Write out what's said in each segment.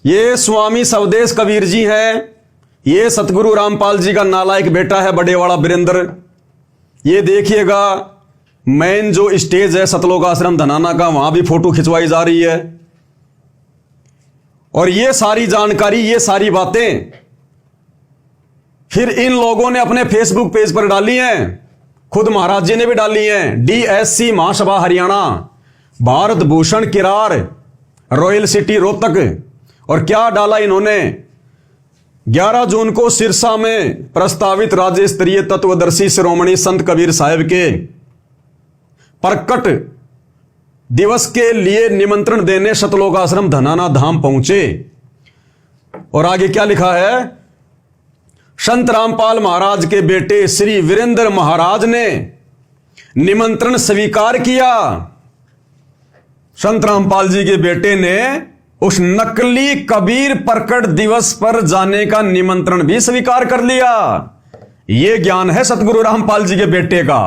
ये स्वामी स्वदेश कबीर जी हैं। ये सतगुरु रामपाल जी का नालायक बेटा है बड़ेवाड़ा वीरेंद्र। ये देखिएगा मेन जो स्टेज है सतलोक आश्रम धनाना का, वहां भी फोटो खिंचवाई जा रही है। और ये सारी जानकारी, ये सारी बातें फिर इन लोगों ने अपने फेसबुक पेज पर डाली हैं। खुद महाराज जी ने भी डाली हैं। डीएससी महासभा हरियाणा, भारत भूषण किरार, रॉयल सिटी रोहतक। और क्या डाला इन्होंने, 11 जून को सिरसा में प्रस्तावित राज्य स्तरीय तत्वदर्शी श्रोमणी संत कबीर साहब के प्रकट दिवस के लिए निमंत्रण देने सतलोक आश्रम धनाना धाम पहुंचे। और आगे क्या लिखा है, संत रामपाल महाराज के बेटे श्री वीरेंद्र महाराज ने निमंत्रण स्वीकार किया। संत रामपाल जी के बेटे ने उस नकली कबीर प्रकट दिवस पर जाने का निमंत्रण भी स्वीकार कर लिया। यह ज्ञान है सतगुरु रामपाल जी के बेटे का।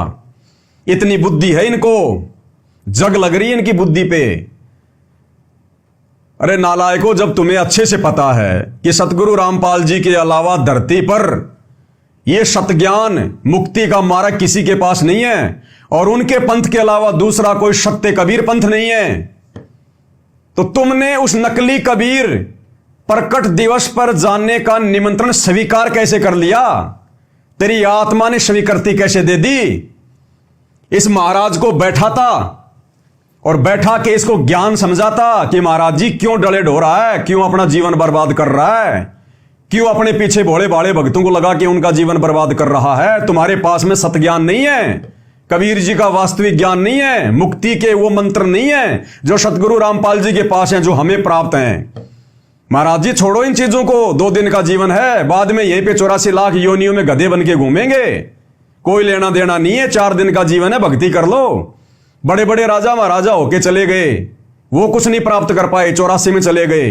इतनी बुद्धि है इनको, जग लग रही है इनकी बुद्धि पे। अरे नालायकों, जब तुम्हें अच्छे से पता है कि सतगुरु रामपाल जी के अलावा धरती पर यह सतज्ञान मुक्ति का मार्ग किसी के पास नहीं है और उनके पंथ के अलावा दूसरा कोई सत्य कबीर पंथ नहीं है, तो तुमने उस नकली कबीर प्रकट दिवस पर जाने का निमंत्रण स्वीकार कैसे कर लिया? तेरी आत्मा ने स्वीकृति कैसे दे दी? इस महाराज को बैठा था और बैठा के इसको ज्ञान समझाता कि महाराज जी क्यों डले ढो रहा है, क्यों अपना जीवन बर्बाद कर रहा है, क्यों अपने पीछे भोले भाले भक्तों को लगा के उनका जीवन बर्बाद कर रहा है। तुम्हारे पास में सत ज्ञान नहीं है, कबीर जी का वास्तविक ज्ञान नहीं है, मुक्ति के वो मंत्र नहीं है जो सतगुरु रामपाल जी के पास हैं, जो हमें प्राप्त हैं। महाराज जी छोड़ो इन चीजों को, 2 दिन का जीवन है, बाद में यहीं पे 84 लाख योनियों में गधे बन के घूमेंगे, कोई लेना देना नहीं है। 4 दिन का जीवन है, भक्ति कर लो। बड़े बड़े राजा महाराजा होके चले गए, वो कुछ नहीं प्राप्त कर पाए, 84 में चले गए।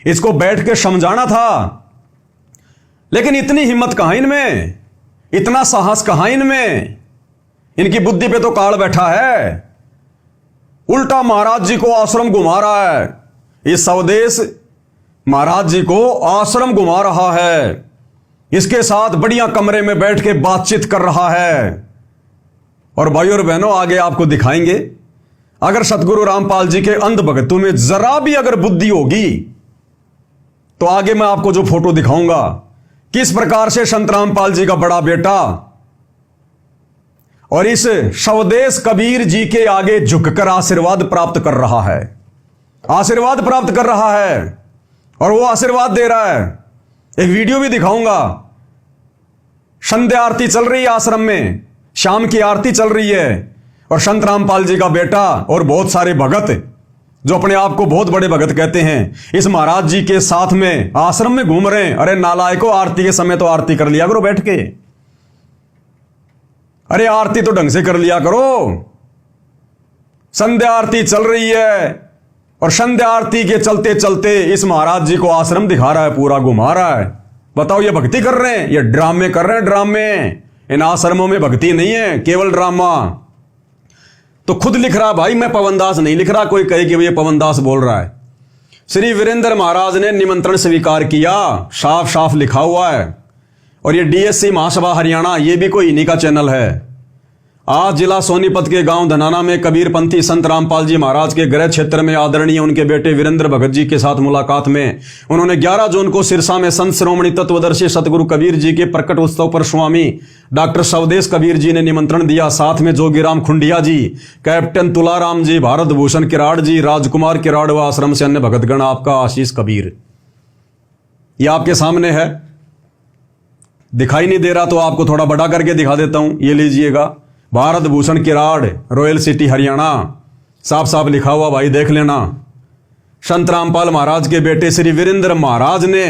इसको बैठ के समझाना था, लेकिन इतनी हिम्मत कहां इनमें, इतना साहस कहां इनमें। इनकी बुद्धि पे तो काल बैठा है, उल्टा महाराज जी को आश्रम घुमा रहा है। इस स्वदेश महाराज जी को आश्रम घुमा रहा है, इसके साथ बढ़िया कमरे में बैठ के बातचीत कर रहा है। और भाई और बहनों, आगे आपको दिखाएंगे, अगर सतगुरु रामपाल जी के अंध भक्तों में जरा भी अगर बुद्धि होगी तो आगे मैं आपको जो फोटो दिखाऊंगा, किस प्रकार से संत रामपाल जी का बड़ा बेटा और इस स्वदेश कबीर जी के आगे झुककर आशीर्वाद प्राप्त कर रहा है, आशीर्वाद प्राप्त कर रहा है। और वो आशीर्वाद दे रहा है। एक वीडियो भी दिखाऊंगा, संध्या आरती चल रही है आश्रम में, शाम की आरती चल रही है और संत रामपाल जी का बेटा और बहुत सारे भगत जो अपने आप को बहुत बड़े भगत कहते हैं, इस महाराज जी के साथ में आश्रम में घूम रहे हैं। अरे नालायकों, आरती के समय तो आरती कर लिया करो बैठ के। अरे आरती तो ढंग से कर लिया करो। संध्या आरती चल रही है और संध्या आरती के चलते चलते इस महाराज जी को आश्रम दिखा रहा है, पूरा घुमा रहा है। बताओ, ये भक्ति कर रहे हैं, ये ड्रामे कर रहे हैं, ड्रामे। इन आश्रमों में भक्ति नहीं है, केवल ड्रामा। तो खुद लिख रहा भाई, मैं पवन दास नहीं लिख रहा, कोई कहे कि ये पवन दास बोल रहा है। श्री वीरेंद्र महाराज ने निमंत्रण स्वीकार किया, साफ साफ लिखा हुआ है। और ये डीएससी महासभा हरियाणा, ये भी कोई इन्हीं का चैनल है। आज जिला सोनीपत के गांव धनाना में कबीरपंथी संत रामपाल जी महाराज के गृह क्षेत्र में आदरणीय उनके बेटे वीरेंद्र भगत जी के साथ मुलाकात में उन्होंने 11 जून को सिरसा में संत श्रोमणी तत्वदर्शी सतगुरु कबीर जी के प्रकट उत्सव पर स्वामी डॉक्टर स्वदेश कबीर जी ने निमंत्रण दिया। साथ में जोगीराम खुंडिया जी, कैप्टन तुलाराम जी, भारत भूषण किराड़ जी, राजकुमार किराड़ व आश्रम से अन्य भगतगण, आपका आशीष कबीर। यह आपके सामने है, दिखाई नहीं दे रहा तो आपको थोड़ा बड़ा करके दिखा देता हूं। ये लीजिएगा, भारत भूषण किराड़, रॉयल सिटी हरियाणा, साफ साफ लिखा हुआ भाई, देख लेना। संत रामपाल महाराज के बेटे श्री वीरेंद्र महाराज ने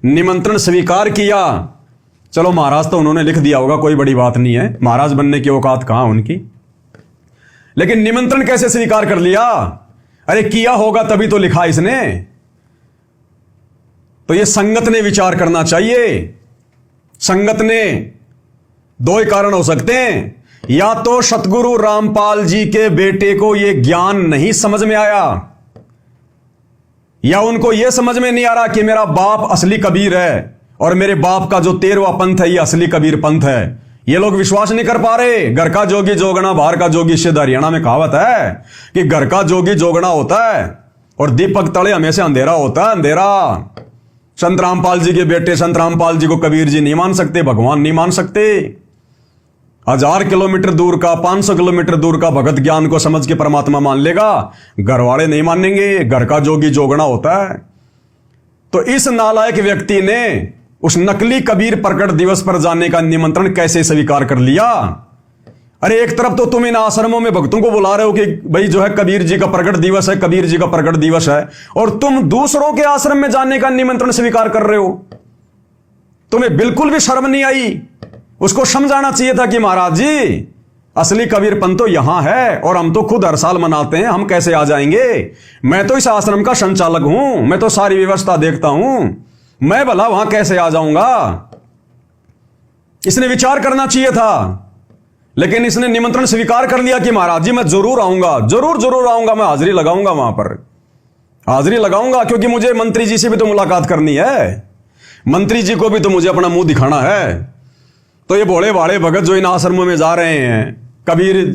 निमंत्रण स्वीकार किया। चलो महाराज तो उन्होंने लिख दिया होगा, कोई बड़ी बात नहीं है, महाराज बनने की औकात कहां उनकी। लेकिन निमंत्रण कैसे स्वीकार कर लिया? अरे किया होगा तभी तो लिखा इसने। तो ये संगत ने विचार करना चाहिए। संगत ने 2 ही कारण हो सकते हैं, या तो सतगुरु रामपाल जी के बेटे को यह ज्ञान नहीं समझ में आया, या उनको यह समझ में नहीं आ रहा कि मेरा बाप असली कबीर है और मेरे बाप का जो 13वां पंथ है ये असली कबीर पंथ है। ये लोग विश्वास नहीं कर पा रहे। घर का जोगी जोगना, बाहर का जोगी सिद्ध। हरियाणा में कहावत है कि घर का जोगी जोगना होता है और दीपक तले हमेशा अंधेरा होता है, अंधेरा। संत रामपाल जी के बेटे संत रामपाल जी को कबीर जी नहीं मान सकते, भगवान नहीं मान सकते। 1000 किलोमीटर दूर का, 500 किलोमीटर दूर का भगत ज्ञान को समझ के परमात्मा मान लेगा, घर वाले नहीं मानेंगे। घर का जोगी जोगना होता है। तो इस नालायक व्यक्ति ने उस नकली कबीर प्रकट दिवस पर जाने का निमंत्रण कैसे स्वीकार कर लिया? अरे एक तरफ तो तुम इन आश्रमों में भक्तों को बुला रहे हो कि भाई जो है कबीर जी का प्रकट दिवस है, कबीर जी का प्रकट दिवस है, और तुम दूसरों के आश्रम में जाने का निमंत्रण स्वीकार कर रहे हो। तुम्हें बिल्कुल भी शर्म नहीं आई? उसको समझाना चाहिए था कि महाराज जी असली कबीरपंथ तो यहां है और हम तो खुद हर साल मनाते हैं, हम कैसे आ जाएंगे? मैं तो इस आश्रम का संचालक हूं, मैं तो सारी व्यवस्था देखता हूं, मैं भला वहां कैसे आ जाऊंगा? इसने विचार करना चाहिए था। लेकिन इसने निमंत्रण स्वीकार कर लिया कि महाराज जी मैं जरूर आऊंगा, जरूर आऊंगा, मैं हाजिरी लगाऊंगा, वहां पर हाजिरी लगाऊंगा, क्योंकि मुझे मंत्री जी से भी तो मुलाकात करनी है, मंत्री जी को भी तो मुझे अपना मुंह दिखाना है। तो ये भोले भाले भगत जो इन आश्रमों में जा रहे हैं कबीर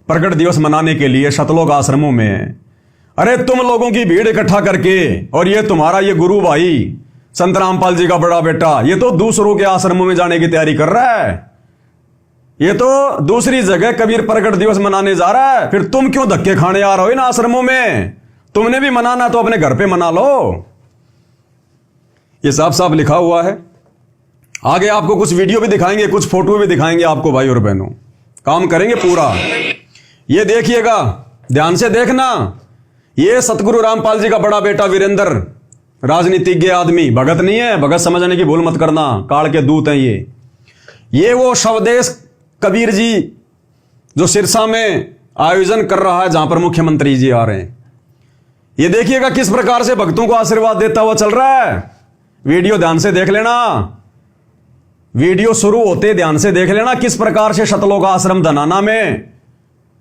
प्रकट दिवस मनाने के लिए, शतलोक आश्रमों में, अरे तुम लोगों की भीड़ इकट्ठा करके, और ये तुम्हारा ये गुरु भाई संत रामपाल जी का बड़ा बेटा, ये तो दूसरों के आश्रमों में जाने की तैयारी कर रहा है, ये तो दूसरी जगह कबीर प्रकट दिवस मनाने जा रहा है। फिर तुम क्यों धक्के खाने आ रहे हो इन आश्रमों में? तुमने भी मनाना तो अपने घर पे मना लो। ये साफ साफ लिखा हुआ है। आगे आपको कुछ वीडियो भी दिखाएंगे, कुछ फोटो भी दिखाएंगे आपको भाई और बहनों, काम करेंगे पूरा। ये देखिएगा, ध्यान से देखना, ये सतगुरु रामपाल जी का बड़ा बेटा वीरेंद्र, राजनीतिज्ञ आदमी, भगत नहीं है, भगत समझने की भूल मत करना, काल के दूत हैं ये वो स्वदेश कबीर जी जो सिरसा में आयोजन कर रहा है, जहां पर मुख्यमंत्री जी आ रहे हैं। ये देखिएगा किस प्रकार से भक्तों को आशीर्वाद देता हुआ चल रहा है। वीडियो ध्यान से देख लेना, वीडियो शुरू होते ध्यान से देख लेना किस प्रकार से शतलोक आश्रम धनाना में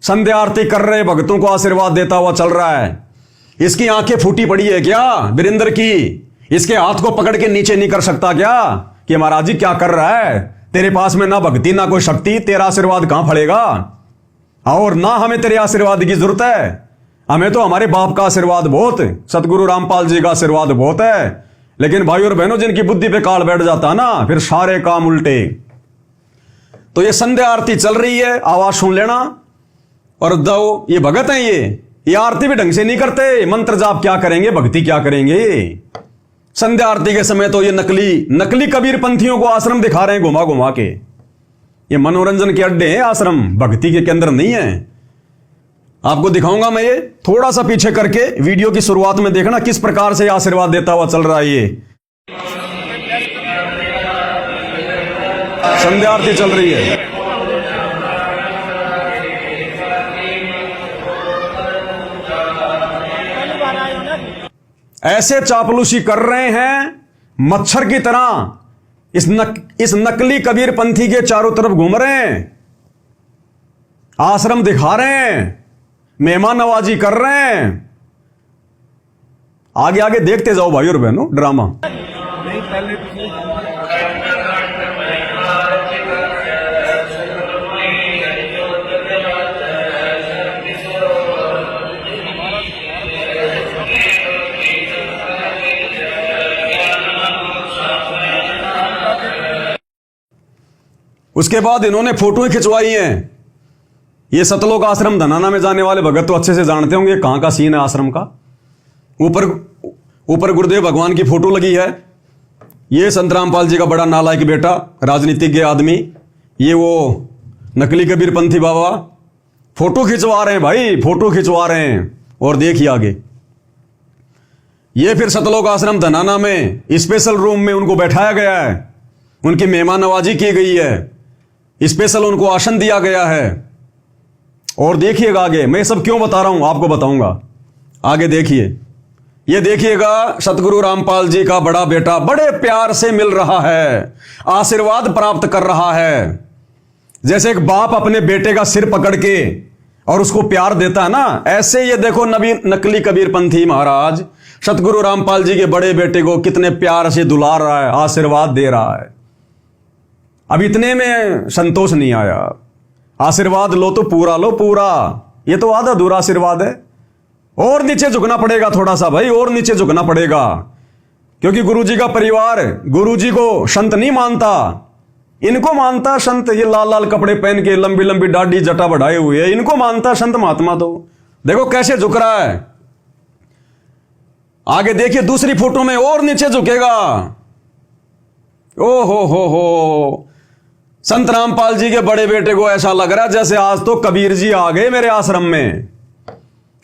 संध्या आरती कर रहे भक्तों को आशीर्वाद देता हुआ चल रहा है। इसकी आंखें फूटी पड़ी है क्या वीरेंद्र की? इसके हाथ को पकड़ के नीचे नहीं कर सकता क्या कि महाराज जी क्या कर रहा है? तेरे पास में ना भक्ति ना कोई शक्ति, तेरा आशीर्वाद कहां फलेगा? और ना हमें तेरे आशीर्वाद की जरूरत है, हमें तो हमारे बाप का आशीर्वाद बहुत, सतगुरु रामपाल जी का आशीर्वाद बहुत है। लेकिन भाई और बहनों, जिनकी बुद्धि पे काल बैठ जाता है ना, फिर सारे काम उल्टे। तो ये संध्या आरती चल रही है, आवाज सुन लेना। और दो ये भगत हैं, ये आरती भी ढंग से नहीं करते, मंत्र जाप क्या करेंगे, भक्ति क्या करेंगे? संध्या आरती के समय तो ये नकली कबीर पंथियों को आश्रम दिखा रहे हैं घुमा घुमा के। ये मनोरंजन के अड्डे हैं आश्रम, भक्ति के केंद्र नहीं है। आपको दिखाऊंगा मैं, ये थोड़ा सा पीछे करके वीडियो की शुरुआत में देखना किस प्रकार से आशीर्वाद देता हुआ चल रहा है। ये संध्या आरती चल रही है। ऐसे चापलूसी कर रहे हैं मच्छर की तरह, इस नकली कबीर पंथी के चारों तरफ घूम रहे हैं, आश्रम दिखा रहे हैं, मेहमान नवाजी कर रहे हैं। आगे आगे देखते जाओ भाई और बहनों ड्रामा। उसके बाद इन्होंने फोटो खिंचवाई हैं। ये सतलोक आश्रम धनाना में जाने वाले भगत तो अच्छे से जानते होंगे कहां का सीन है आश्रम का। ऊपर गुरुदेव भगवान की फोटो लगी है। ये संत रामपाल जी का बड़ा नालायक बेटा, राजनीतिज्ञ आदमी, ये वो नकली कबीर पंथी बाबा फोटो खिंचवा रहे हैं भाई, फोटो खिंचवा रहे हैं। और देखिए आगे, ये फिर सतलोक आश्रम धनाना में स्पेशल रूम में उनको बैठाया गया है, उनकी मेहमान नवाजी की गई है, स्पेशल उनको आसन दिया गया है। और देखिएगा आगे, मैं सब क्यों बता रहा हूं आपको बताऊंगा, आगे देखिए। ये देखिएगा, सतगुरु रामपाल जी का बड़ा बेटा बड़े प्यार से मिल रहा है, आशीर्वाद प्राप्त कर रहा है। जैसे एक बाप अपने बेटे का सिर पकड़ के और उसको प्यार देता है ना, ऐसे ये देखो नकली कबीर पंथी महाराज सतगुरु रामपाल जी के बड़े बेटे को कितने प्यार से दुलार रहा है, आशीर्वाद दे रहा है। अब इतने में संतोष नहीं आया। आशीर्वाद लो तो पूरा लो, पूरा, ये तो आधा अधूरा आशीर्वाद है। और नीचे झुकना पड़ेगा थोड़ा सा भाई, और नीचे झुकना पड़ेगा, क्योंकि गुरुजी का परिवार गुरुजी को संत नहीं मानता, इनको मानता संत। ये लाल लाल कपड़े पहन के लंबी लंबी दाढ़ी जटा बढ़ाए हुए, इनको मानता संत महात्मा। तो देखो कैसे झुक रहा है। आगे देखिए दूसरी फोटो में और नीचे झुकेगा। ओ हो, संत रामपाल जी के बड़े बेटे को ऐसा लग रहा है जैसे आज तो कबीर जी आ गए मेरे आश्रम में,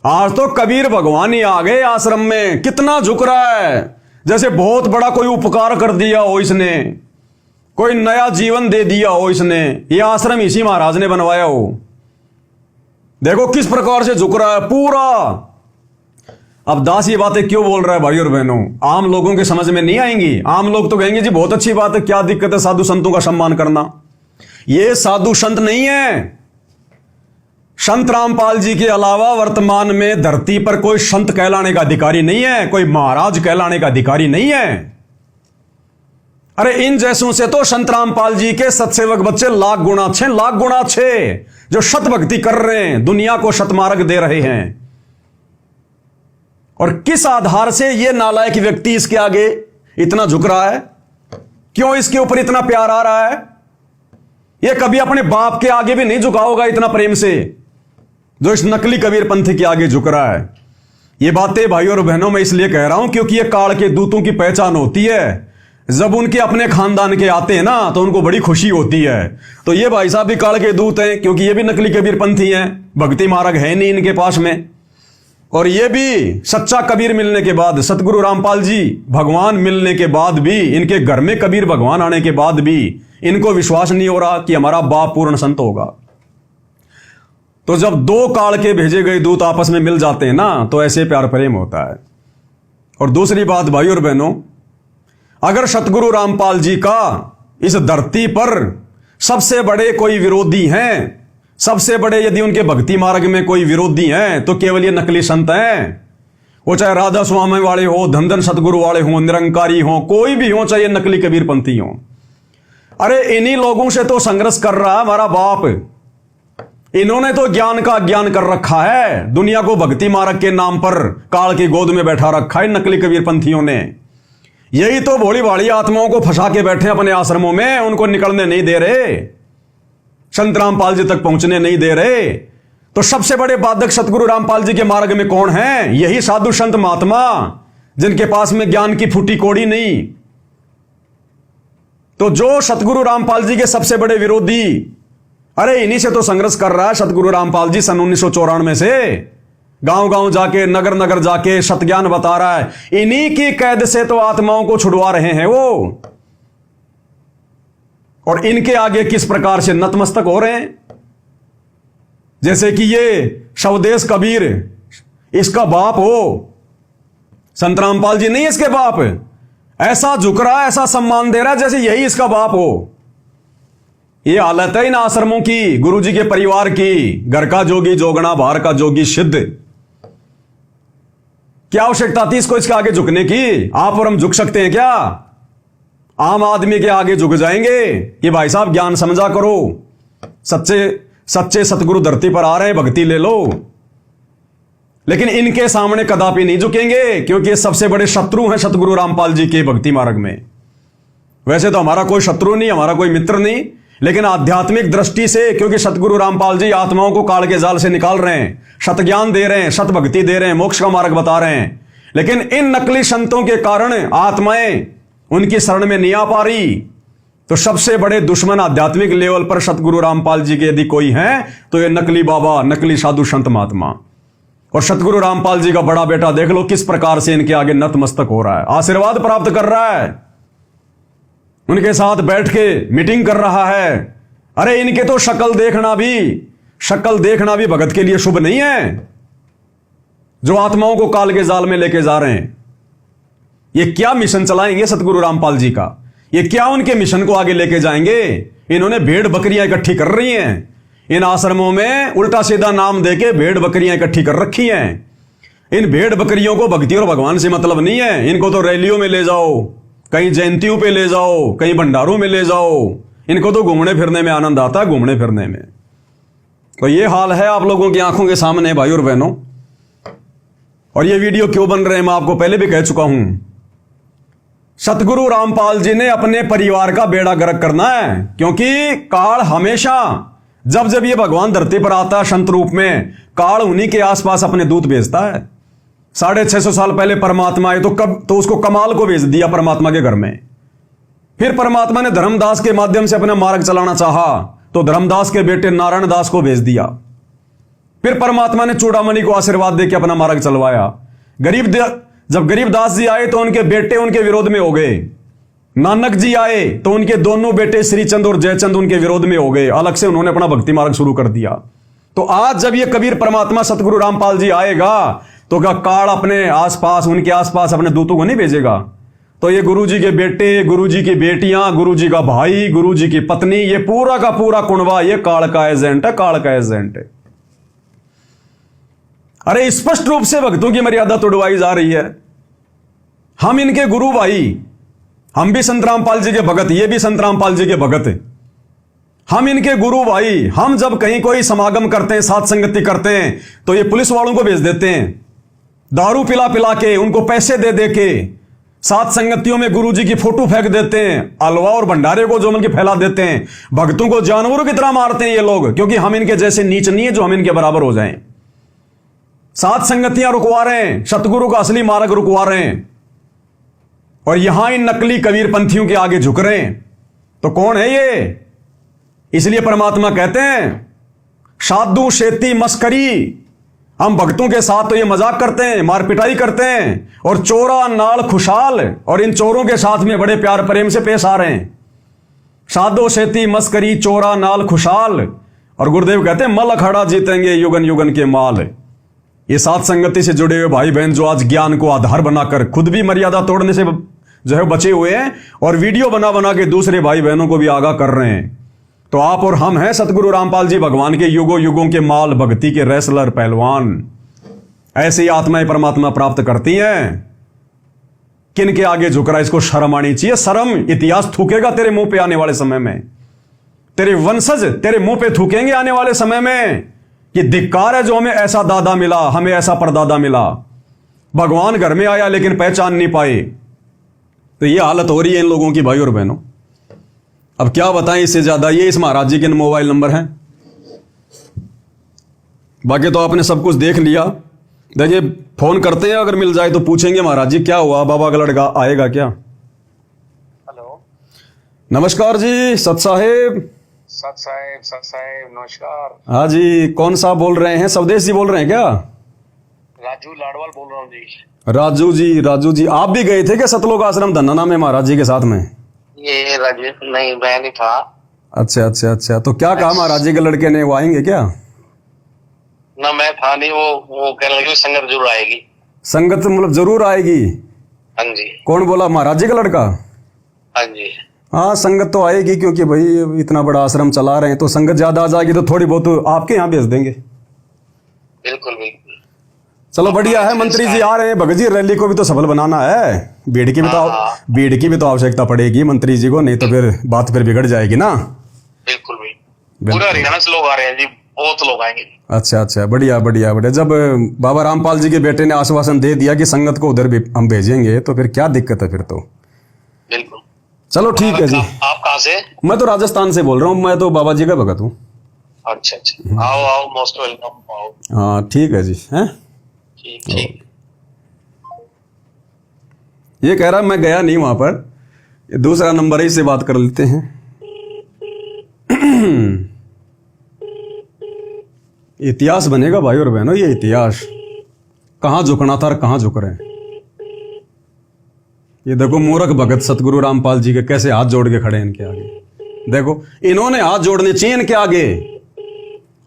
आज तो कबीर भगवान ही आ गए आश्रम में। कितना झुक रहा है, जैसे बहुत बड़ा कोई उपकार कर दिया हो इसने, कोई नया जीवन दे दिया हो इसने, ये आश्रम इसी महाराज ने बनवाया हो। देखो किस प्रकार से झुक रहा है पूरा। अब दास ये बातें क्यों बोल रहा है भाई और बहनों, आम लोगों के समझ में नहीं आएंगी। आम लोग तो कहेंगे जी बहुत अच्छी बात है, क्या दिक्कत है साधु संतों का सम्मान करना। ये साधु संत नहीं है। संत रामपाल जी के अलावा वर्तमान में धरती पर कोई संत कहलाने का अधिकारी नहीं है, कोई महाराज कहलाने का अधिकारी नहीं है। अरे इन जैसों से तो संत रामपाल जी के सत्सेवक बच्चे लाख गुना अच्छे, लाख गुना अच्छे, जो शत भक्ति कर रहे हैं, दुनिया को शतमार्ग दे रहे हैं। और किस आधार से ये नालायक व्यक्ति इसके आगे इतना झुक रहा है? क्यों इसके ऊपर इतना प्यार आ रहा है? ये कभी अपने बाप के आगे भी नहीं झुका होगा इतना प्रेम से, जो इस नकली कबीर पंथ के आगे झुक रहा है। ये बातें भाई और बहनों मैं इसलिए कह रहा हूं क्योंकि ये काल के दूतों की पहचान होती है। जब उनके अपने खानदान के आते हैं ना तो उनको बड़ी खुशी होती है। तो ये भाई साहब भी काल के दूत हैं, क्योंकि ये भी नकली कबीर पंथी हैं, भक्ति मार्ग है नहीं इनके पास में। और ये भी सच्चा कबीर मिलने के बाद, सतगुरु रामपाल जी भगवान मिलने के बाद भी, इनके घर में कबीर भगवान आने के बाद भी इनको विश्वास नहीं हो रहा कि हमारा बाप पूर्ण संत होगा। तो जब दो काल के भेजे गए दूत आपस में मिल जाते हैं ना, तो ऐसे प्यार प्रेम होता है। और दूसरी बात भाई और बहनों, अगर सतगुरु रामपाल जी का इस धरती पर सबसे बड़े कोई विरोधी हैं, सबसे बड़े यदि उनके भक्ति मार्ग में कोई विरोधी हैं, तो केवल ये नकली संत हैं। वो चाहे राधा स्वामी वाले हो, धन धन सतगुरु वाले हो, निरंकारी हो, कोई भी हो, चाहे नकली कबीर पंथी हो। अरे इन्हीं लोगों से तो संघर्ष कर रहा है हमारा बाप। इन्होंने तो ज्ञान का अज्ञान कर रखा है, दुनिया को भक्ति मार्ग के नाम पर काल की गोद में बैठा रखा है नकली कबीर पंथियों ने। यही तो भोली भाली आत्माओं को फंसा के बैठे अपने आश्रमों में, उनको निकलने नहीं दे रहे, संत रामपाल जी तक पहुंचने नहीं दे रहे। तो सबसे बड़े बाधक सतगुरु रामपाल जी के मार्ग में कौन है? यही साधु संत महात्मा, जिनके पास में ज्ञान की फूटी कोड़ी नहीं। तो जो सतगुरु रामपाल जी के सबसे बड़े विरोधी, अरे इन्हीं से तो संघर्ष कर रहा है सतगुरु रामपाल जी सन 1994 से। गांव गांव जाके, नगर नगर जाके सतज्ञान बता रहा है। इन्हीं की कैद से तो आत्माओं को छुड़वा रहे हैं वो। और इनके आगे किस प्रकार से नतमस्तक हो रहे हैं, जैसे कि ये स्वदेश कबीर इसका बाप हो। संत रामपाल जी नहीं इसके बाप, ऐसा झुक रहा है, ऐसा सम्मान दे रहा है जैसे यही इसका बाप हो। ये हालत है इन आश्रमों की, गुरु जी के परिवार की। घर का जोगी जोगना, बाहर का जोगी सिद्ध। क्या आवश्यकता थी इसको इसके आगे झुकने की? आप और हम झुक सकते हैं क्या? आम आदमी के आगे झुक जाएंगे कि भाई साहब ज्ञान समझा करो, सच्चे सतगुरु धरती पर आ रहे हैं, भक्ति ले लो। लेकिन इनके सामने कदापि नहीं झुकेंगे, क्योंकि ये सबसे बड़े शत्रु हैं सतगुरु रामपाल जी के भक्ति मार्ग में। वैसे तो हमारा कोई शत्रु नहीं, हमारा कोई मित्र नहीं, लेकिन आध्यात्मिक दृष्टि से, क्योंकि सतगुरु रामपाल जी आत्माओं को काल के जाल से निकाल रहे हैं, सत ज्ञान दे रहे हैं, सत भक्ति दे रहे हैं, मोक्ष का मार्ग बता रहे हैं। लेकिन इन नकली संतों के कारण आत्माएं उनकी शरण में नहीं आ पा रही। तो सबसे बड़े दुश्मन आध्यात्मिक लेवल पर सतगुरु रामपाल जी के यदि कोई हैं, तो ये नकली बाबा, नकली साधु संत महात्मा। और सतगुरु रामपाल जी का बड़ा बेटा देख लो किस प्रकार से इनके आगे नतमस्तक हो रहा है, आशीर्वाद प्राप्त कर रहा है, उनके साथ बैठ के मीटिंग कर रहा है। अरे इनके तो शक्ल देखना भी भगत के लिए शुभ नहीं है, जो आत्माओं को काल के जाल में लेके जा रहे हैं। ये क्या मिशन चलाएंगे सतगुरु रामपाल जी का? ये क्या उनके मिशन को आगे लेके जाएंगे? इन्होंने भेड़ बकरियां इकट्ठी कर रही हैं इन आश्रमों में, उल्टा सीधा नाम देके भेड़ बकरियां इकट्ठी कर रखी हैं। इन भेड़ बकरियों को भक्ति और भगवान से मतलब नहीं है। इनको तो रैलियों में ले जाओ, कहीं जयंतियों पे ले जाओ, कहीं भंडारों में ले जाओ। इनको तो घूमने फिरने में आनंद आता है, घूमने फिरने में। तो ये हाल है आप लोगों की आंखों के सामने भाई और बहनों। और ये वीडियो क्यों बन रहे हैं मैं आपको पहले भी कह चुका हूं। सतगुरु रामपाल जी ने अपने परिवार का बेड़ा गर्क करना है, क्योंकि काल हमेशा जब जब ये भगवान धरती पर आता है संत रूप में, काल उन्हीं के आसपास अपने दूत भेजता है। 650 साल पहले परमात्मा आए तो उसको कमाल को भेज दिया परमात्मा के घर में। फिर परमात्मा ने धर्मदास के माध्यम से अपना मार्ग चलाना चाहा तो धर्मदास के बेटे नारायण दास को भेज दिया। फिर परमात्मा ने चूड़ामणि को आशीर्वाद देकर अपना मार्ग चलवाया। जब गरीबदास जी आए तो उनके बेटे उनके विरोध में हो गए। नानक जी आए तो उनके दोनों बेटे श्रीचंद और जयचंद उनके विरोध में हो गए। अलग से उन्होंने अपना भक्ति मार्ग शुरू कर दिया। तो आज जब ये कबीर परमात्मा सतगुरु रामपाल जी आएगा तो क्या काल अपने आसपास, उनके आसपास अपने दूतों को नहीं भेजेगा? तो ये गुरु जी के बेटे, गुरु जी की बेटियां, गुरु जी का भाई, गुरु जी की पत्नी, ये पूरा का पूरा कुनबा ये काल का एजेंट है, काल का एजेंट है। अरे स्पष्ट रूप से भक्तों की मर्यादा तोड़वाई जा रही है। हम इनके गुरु भाई, हम भी संत रामपाल जी के भगत, ये भी संत रामपाल जी के भगत है। हम इनके गुरु भाई। हम जब कहीं कोई समागम करते हैं, साथ संगति करते हैं, तो ये पुलिस वालों को भेज देते हैं, दारू पिला पिला के, उनको पैसे दे दे के साथ संगतियों में गुरु जी की फोटो फेंक देते हैं, हलवा और भंडारे को जो उनके फैला देते हैं। भक्तों को जानवरों की तरह मारते हैं ये लोग, क्योंकि हम इनके जैसे नीच नहीं है जो हम इनके बराबर हो जाएं। सात संगतियां रुकवा रहे हैं, सतगुरु का असली मार्ग रुकवा रहे हैं, और यहां इन नकली कबीर पंथियों के आगे झुक रहे हैं। तो कौन है ये? इसलिए परमात्मा कहते हैं साधु शेती मस्करी। हम भक्तों के साथ तो ये मजाक करते हैं, मार पिटाई करते हैं, और चोरा नाल खुशहाल, और इन चोरों के साथ में बड़े प्यार प्रेम से पेश आ रहे हैं। साधो शेती मस्करी चोरा नाल खुशहाल। और गुरुदेव कहते हैं मल अखाड़ा जीतेंगे युगन युगन के माल। ये साथ संगति से जुड़े हुए भाई बहन जो आज ज्ञान को आधार बनाकर खुद भी मर्यादा तोड़ने से जो है बचे हुए हैं, और वीडियो बना बना के दूसरे भाई बहनों को भी आगाह कर रहे हैं। तो आप और हम हैं सतगुरु रामपाल जी भगवान के युगों युगों के माल, भक्ति के रेसलर, पहलवान। ऐसी आत्माएं परमात्मा प्राप्त करती हैं। किन के आगे झुक रहा है, इसको शर्म आनी चाहिए। शर्म इतिहास थूकेगा तेरे मुंह पे आने वाले समय में। तेरे वंशज तेरे मुंह पे थूकेंगे आने वाले समय में कि धिक्कार है जो हमें ऐसा दादा मिला, हमें ऐसा परदादा मिला। भगवान घर में आया लेकिन पहचान नहीं पाए। तो ये हालत हो रही है इन लोगों की भाई और बहनों। अब क्या बताएं इससे ज्यादा। ये इस महाराज जी के मोबाइल नंबर हैं, बाकी तो आपने सब कुछ देख लिया। देखिए फोन करते हैं, अगर मिल जाए तो पूछेंगे महाराज जी क्या हुआ, बाबा का लड़का आएगा क्या? हेलो, नमस्कार जी सत साहेब। सत साहेब नमस्कार। हाँ जी, कौन सा बोल रहे हैं? स्वदेश जी बोल रहे हैं क्या? राजू लाडवाल बोल रहा हूँ जी। राजू जी आप भी गए थे क्या सतलोक आश्रम धन्ना में महाराज जी के साथ में? ये राजू नहीं, मैं नहीं था। अच्छा। तो क्या कहा महाराज जी के लड़के ने, वो आएंगे क्या? ना मैं था नहीं, वो कहने लगे संगत जरूर आएगी। संगत मतलब जरूर आएगी? हाँ जी। कौन बोला, महाराज जी का लड़का? हाँ जी। हाँ संगत तो आएगी, क्योंकि भाई इतना बड़ा आश्रम चला रहे हैं, तो संगत ज्यादा आ जाएगी तो थोड़ी बहुत आपके यहाँ भेज देंगे। बिल्कुल। चलो बढ़िया है। मंत्री जी आ रहे हैं, भगत जी रैली को भी तो सफल बनाना है। भीड़ की भी तो आवश्यकता पड़ेगी मंत्री जी को, नहीं तो फिर बात फिर बिगड़ जाएगी ना। बिल्कुल पूरा हरियाणा से लोग आ रहे हैं जी, बहुत लोग आएंगे। अच्छा बढ़िया। जब बाबा रामपाल जी के बेटे ने आश्वासन दे दिया कि संगत को उधर भी हम भेजेंगे, तो फिर क्या दिक्कत है फिर तो। बिल्कुल। चलो ठीक है जी। आप कहाँ से? मैं तो राजस्थान से बोल रहा हूँ, मैं तो बाबा जी का भगत हूँ। अच्छा। आओ मोस्ट वेलकम, आओ। हाँ ठीक है जी। हैं ठीक। ये कह रहा मैं गया नहीं वहां पर, ये दूसरा नंबर है, इससे बात कर लेते हैं। इतिहास बनेगा भाई और बहनों, ये इतिहास कहां झुकना था और कहां झुक रहे हैं। ये देखो मूर्ख भगत सतगुरु रामपाल जी के कैसे हाथ जोड़ के खड़े हैं इनके आगे। देखो इन्होंने हाथ जोड़ने चाहिए इनके आगे,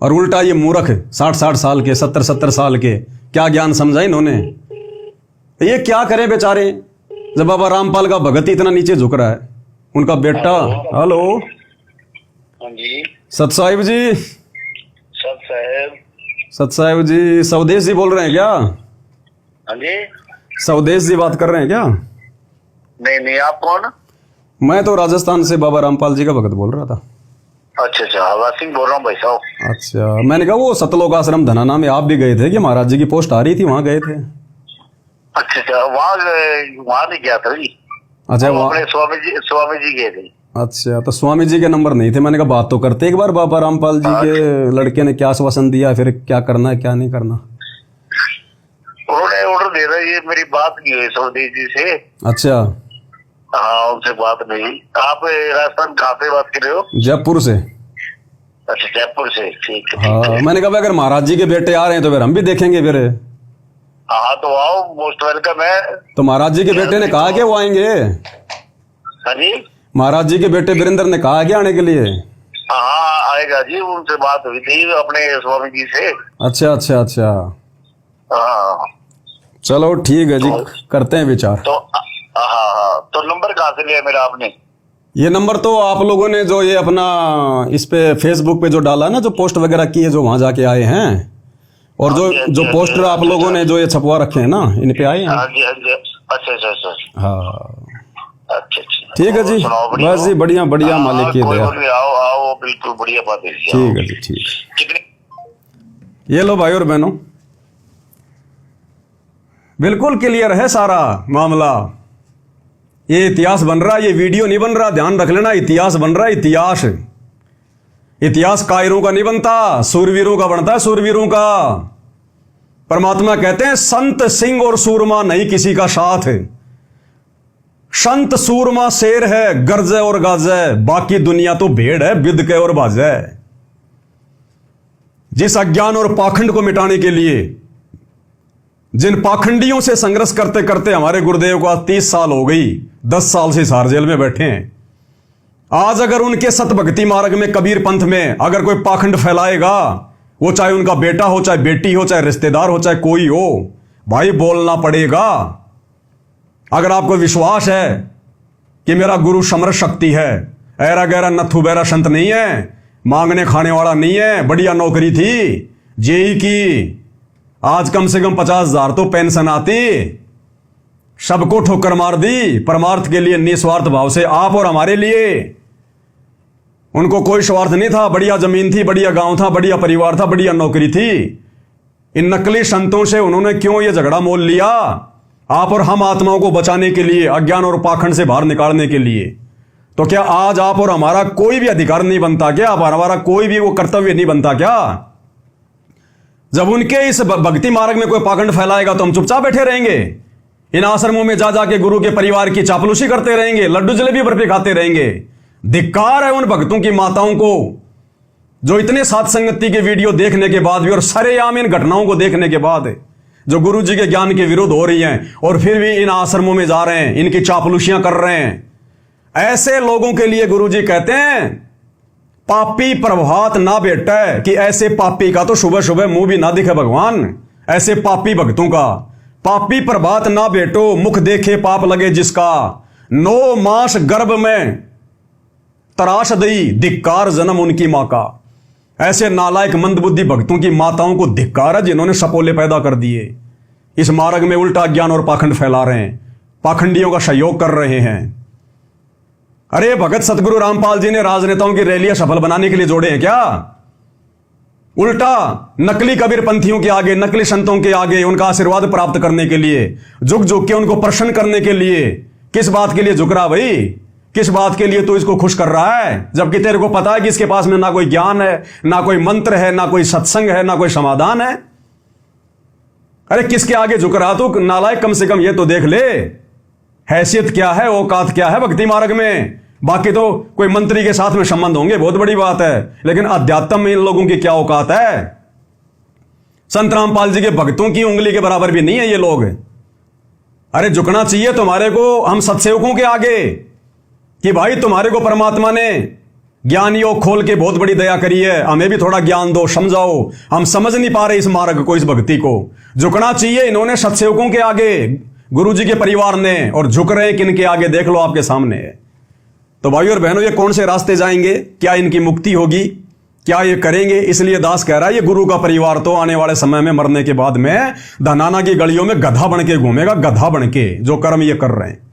और उल्टा ये मूर्ख 60 साल के, 70 साल के, क्या ज्ञान समझा इन्होंने। ये क्या करें बेचारे, जब बाबा रामपाल का भगत इतना नीचे झुक रहा है। उनका बेटा, हेलो हाँ जी। सत साहिब जी। सत साहेब जी स्वदेश जी बोल रहे हैं क्या? हाँ जी। स्वदेश जी बात कर रहे हैं क्या? नहीं नहीं, आप कौन? मैं तो राजस्थान से बाबा रामपाल जी का भगत बोल रहा था। अच्छा अच्छा, हवा सिंह बोल रहा हूँ भाई साहब। अच्छा, मैंने कहा वो सतलोक आश्रम धनाना में आप भी गए थे कि महाराज जी की पोस्ट आ रही थी, वहां गए थे? अच्छा अच्छा, वहाँ नहीं गया था जी। अच्छा, हम वहाँ अपने स्वामी जी गए थे। अच्छा, तो स्वामी जी के नंबर नहीं थे। मैंने कहा बात तो करते एक बार, बाबा रामपाल जी के लड़के ने क्या आश्वासन दिया, फिर क्या करना है क्या नहीं करना। उन्होंने ऑर्डर दे रहा, ये मेरी बात की हुई स्वदेश जी से। अच्छा, हाँ, उनसे बात नहीं। आप राजस्थान कहाँ से बात कर रहे हो? जयपुर से। अच्छा, जयपुर से, ठीक है हाँ, ठीक है। मैंने कहा अगर महाराज जी के बेटे आ रहे हैं तो फिर हम भी देखेंगे फिर। हाँ तो आओ, मोस्ट वेलकम है। तो महाराज जी के बेटे ने कहा कि वो आएंगे? हाँ जी, महाराज जी के बेटे वीरेंद्र ने कहा क्या आने के लिए? हाँ आएगा जी, उनसे बात हुई थी अपने स्वामी जी से। अच्छा अच्छा अच्छा, हाँ चलो ठीक है जी, करते हैं विचार। तो हाँ हाँ, तो नंबर कहाँ से लिया मेरा आपने? ये नंबर तो आप लोगों ने जो ये अपना इस पे फेसबुक पे जो डाला ना, जो पोस्ट वगैरह किए, जो वहां जाके आए हैं, और जो जो पोस्टर आप लोगों ने जो ये छपवा रखे हैं ना, इन पे आए हैं। हाँ जी हाँ जी, अच्छा अच्छा अच्छा, हाँ अच्छा अच्छा, ठीक है जी, बस जी, बढ़िया बढ़िया, मालिक की दया। आओ आओ, बिल्कुल बढ़िया बात है। ठीक है जी, ठीक है। कितने? ये लो भाई और बहनों, बिल्कुल क्लियर है सारा मामला। ये इतिहास बन रहा है, ये वीडियो नहीं बन रहा, ध्यान रख लेना। इतिहास बन रहा है, इतिहास। इतिहास कायरों का नहीं बनता, सूरवीरों का बनता है, सूरवीरों का। परमात्मा कहते हैं संत सिंह और सूरमा नहीं किसी का साथ। संत सूरमा शेर है, गर्जे और गाजे, बाकी दुनिया तो भेड़ है, बिद के और बाजे। जिस अज्ञान और पाखंड को मिटाने के लिए, जिन पाखंडियों से संघर्ष करते करते हमारे गुरुदेव को आज 30 साल हो गई, 10 साल से हिसार जेल में बैठे हैं। आज अगर उनके सतभक्ति मार्ग में, कबीर पंथ में अगर कोई पाखंड फैलाएगा, वो चाहे उनका बेटा हो, चाहे बेटी हो, चाहे रिश्तेदार हो, चाहे कोई हो, भाई बोलना पड़ेगा। अगर आपको विश्वास है कि मेरा गुरु समर शक्ति है, ऐरा गैरा नथु बैरा संत नहीं है, मांगने खाने वाला नहीं है, बढ़िया नौकरी थी जेई की, आज कम से कम 50,000 तो पेंशन आती, सबको ठोकर मार दी परमार्थ के लिए, निस्वार्थ भाव से, आप और हमारे लिए। उनको कोई स्वार्थ नहीं था, बढ़िया जमीन थी, बढ़िया गांव था, बढ़िया परिवार था, बढ़िया नौकरी थी। इन नकली संतों से उन्होंने क्यों ये झगड़ा मोल लिया? आप और हम आत्माओं को बचाने के लिए, अज्ञान और पाखंड से बाहर निकालने के लिए। तो क्या आज आप और हमारा कोई भी अधिकार नहीं बनता क्या? अब हमारा कोई भी वो कर्तव्य नहीं बनता क्या? जब उनके इस भक्ति मार्ग में कोई पाखंड फैलाएगा तो हम चुपचाप बैठे रहेंगे? इन आश्रमों में जा जाके गुरु के परिवार की चापलूसी करते रहेंगे, लड्डू जलेबी बर्फी खाते रहेंगे? धिक्कार है उन भक्तों की माताओं को जो इतने साथ संगति के वीडियो देखने के बाद भी और सरेआम इन घटनाओं को देखने के बाद जो गुरु जी के ज्ञान के विरुद्ध हो रही हैं, और फिर भी इन आश्रमों में जा रहे हैं, इनकी चापलूसियां कर रहे हैं। ऐसे लोगों के लिए गुरु जी कहते हैं पापी प्रभात ना बेटा है, कि ऐसे पापी का तो सुबह सुबह मुंह भी ना दिखे भगवान। ऐसे पापी भक्तों का पापी प्रभात ना बेटो, मुख देखे पाप लगे जिसका, 9 मास गर्भ में तराश दई, धिक्कार जन्म उनकी मां का। ऐसे नालायक मंदबुद्धि भक्तों की माताओं को धिक्कार है जिन्होंने सपोले पैदा कर दिए, इस मार्ग में उल्टा ज्ञान और पाखंड फैला रहे हैं, पाखंडियों का सहयोग कर रहे हैं। अरे भगत सतगुरु रामपाल जी ने राजनेताओं की रैलियां सफल बनाने के लिए जोड़े हैं क्या? उल्टा नकली कबीर पंथियों के आगे, नकली संतों के आगे उनका आशीर्वाद प्राप्त करने के लिए, झुक झुक के उनको प्रसन्न करने के लिए। किस बात के लिए झुक रहा भाई? किस बात के लिए तू इसको खुश कर रहा है? जबकि तेरे को पता है कि इसके पास में ना कोई ज्ञान है, ना कोई मंत्र है, ना कोई सत्संग है, ना कोई समाधान है। अरे किसके आगे झुक रहा तू नालायक? कम से कम ये तो देख ले, हैसियत क्या है, औकात क्या है भक्ति मार्ग में। बाकी तो कोई मंत्री के साथ में संबंध होंगे, बहुत बड़ी बात है, लेकिन अध्यात्म में इन लोगों की क्या औकात है? संत रामपाल जी के भक्तों की उंगली के बराबर भी नहीं है ये लोग। अरे झुकना चाहिए तुम्हारे को हम सत्सेवकों के आगे कि भाई तुम्हारे को परमात्मा ने ज्ञानियों खोल के बहुत बड़ी दया करी है, हमें भी थोड़ा ज्ञान दो, समझाओ, हम समझ नहीं पा रहे इस मार्ग को, इस भक्ति को। झुकना चाहिए इन्होंने सत्सेवकों के आगे, गुरु जी के परिवार ने, और झुक रहे हैं किनके आगे? देख लो आपके सामने। तो भाई और बहनों, ये कौन से रास्ते जाएंगे? क्या इनकी मुक्ति होगी? क्या ये करेंगे? इसलिए दास कह रहा है ये गुरु का परिवार तो आने वाले समय में मरने के बाद में धनाना की गलियों में गधा बन के घूमेगा, गधा बन के, जो कर्म ये कर रहे हैं।